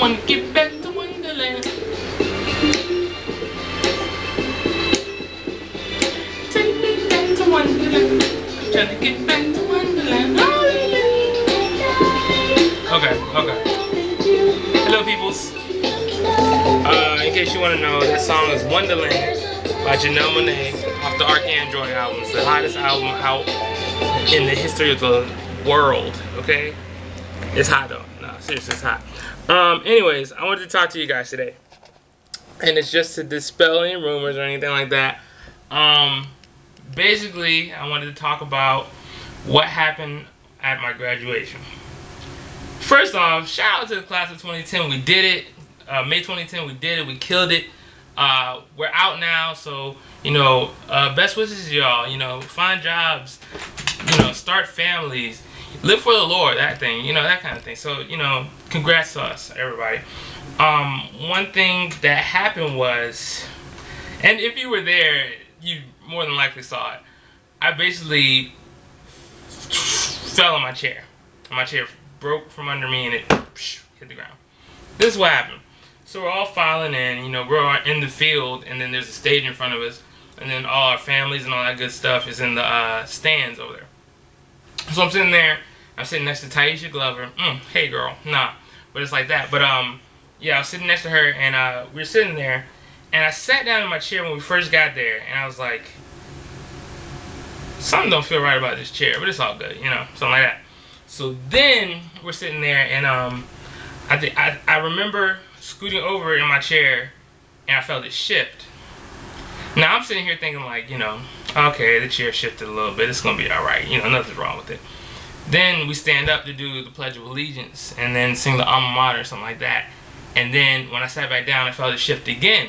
wanna get back to Wonderland. Take me back to Wonderland. I'm trying to get back to Wonderland. Okay. Hello, peoples. In case you want to know, that song is Wonderland by Janelle Monáe off the ArchAndroid album. It's the hottest album out in the history of the world, okay? It's hot though. No, seriously, it's hot. Anyways, I wanted to talk to you guys today. And it's just to dispel any rumors or anything like that. Basically, I wanted to talk about what happened at my graduation. First off, shout out to the class of 2010. We did it. May 2010, we did it. We killed it. We're out now, so, you know, best wishes to y'all. You know, find jobs, you know, start families, live for the Lord, that thing, you know, that kind of thing. So, you know, congrats to us, everybody. One thing that happened was, and if you were there, you more than likely saw it. I basically fell on my chair. My chair broke from under me and it hit the ground. This is what happened. So we're all filing in, you know, we're in the field, and then there's a stage in front of us, and then all our families and all that good stuff is in the stands over there. So I'm sitting there, I'm sitting next to Taisha Glover. Hey girl, nah, but it's like that. But yeah, I was sitting next to her, and we were sitting there, and I sat down in my chair when we first got there, and I was like, something don't feel right about this chair, but it's all good, you know, something like that. So then we're sitting there, and I remember scooting over in my chair, and I felt it shift. Now I'm sitting here thinking like, you know, okay, the chair shifted a little bit, it's gonna be all right, you know, nothing's wrong with it. Then we stand up to do the Pledge of Allegiance, and then sing the Alma Mater or something like that. And then when I sat back down, I felt it shift again.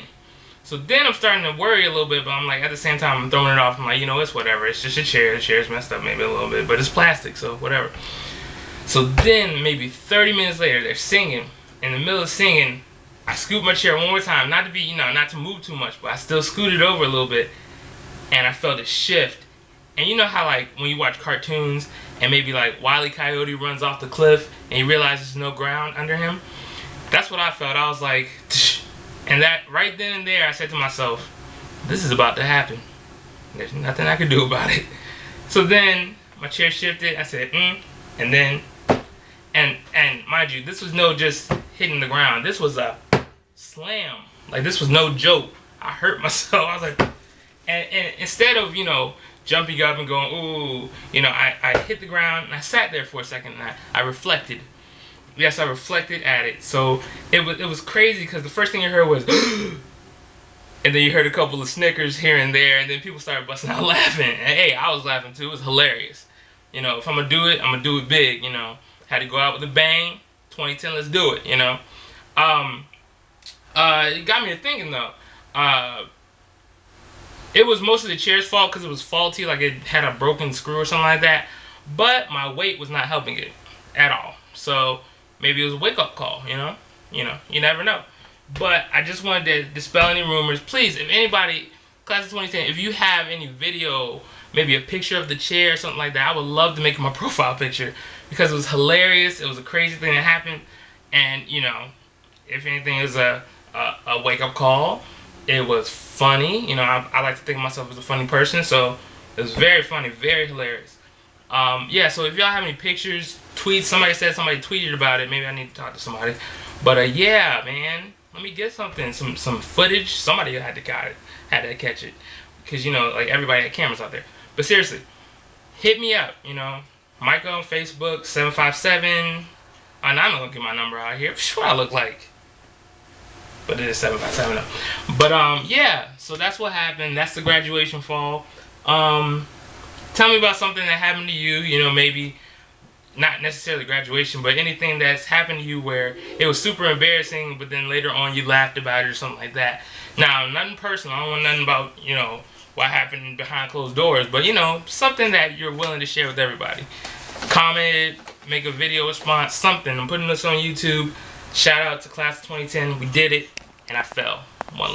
So then I'm starting to worry a little bit, but I'm like, at the same time, I'm throwing it off. I'm like, you know, it's whatever. It's just a chair. The chair's messed up maybe a little bit, but it's plastic, so whatever. So then maybe 30 minutes later, they're singing. In the middle of singing, I scoot my chair one more time, not to be, you know, not to move too much, but I still scooted over a little bit, and I felt it shift. And you know how, like, when you watch cartoons, and maybe like Wile E. Coyote runs off the cliff, and he realizes there's no ground under him? That's what I felt. I was like, tsh. And that right then and there, I said to myself, this is about to happen. There's nothing I can do about it. So then my chair shifted. I said, and then, and mind you, this was no just hitting the ground. This was a slam. Like, this was no joke. I hurt myself. I was like, and instead of, you know, jumping up and going, ooh, you know, I hit the ground, and I sat there for a second, and I reflected. Yes, I reflected at it. So it was crazy, because the first thing you heard was, and then you heard a couple of snickers here and there, and then people started busting out laughing. And hey, I was laughing too. It was hilarious. You know, if I'm gonna do it, I'm gonna do it big. You know, had to go out with a bang. 2010, let's do it. You know, it got me to thinking though. It was mostly the chair's fault because it was faulty, like it had a broken screw or something like that. But my weight was not helping it at all. So maybe it was a wake-up call, you know? You never know. But I just wanted to dispel any rumors. Please, if anybody, class of 2010, if you have any video, maybe a picture of the chair or something like that, I would love to make it my profile picture, because it was hilarious. It was a crazy thing that happened. And, you know, if anything, it was a wake-up call. It was funny. You know, I like to think of myself as a funny person, so it was very funny, very hilarious. Yeah, so if y'all have any pictures, tweets, somebody said somebody tweeted about it, maybe I need to talk to somebody. But yeah, man, let me get something, some footage. Somebody had to catch it, because, you know, like, everybody had cameras out there. But seriously, hit me up, you know, Micah on Facebook, 757. I'm not gonna get my number out here. What I look like? But it is 757 though. But yeah, so that's what happened. That's the graduation fall. Tell me about something that happened to you, you know, maybe not necessarily graduation, but anything that's happened to you where it was super embarrassing, but then later on you laughed about it or something like that. Now, nothing personal. I don't want nothing about, you know, what happened behind closed doors, but, you know, something that you're willing to share with everybody. Comment, make a video response, something. I'm putting this on YouTube. Shout out to class of 2010. We did it, and I fell. One love.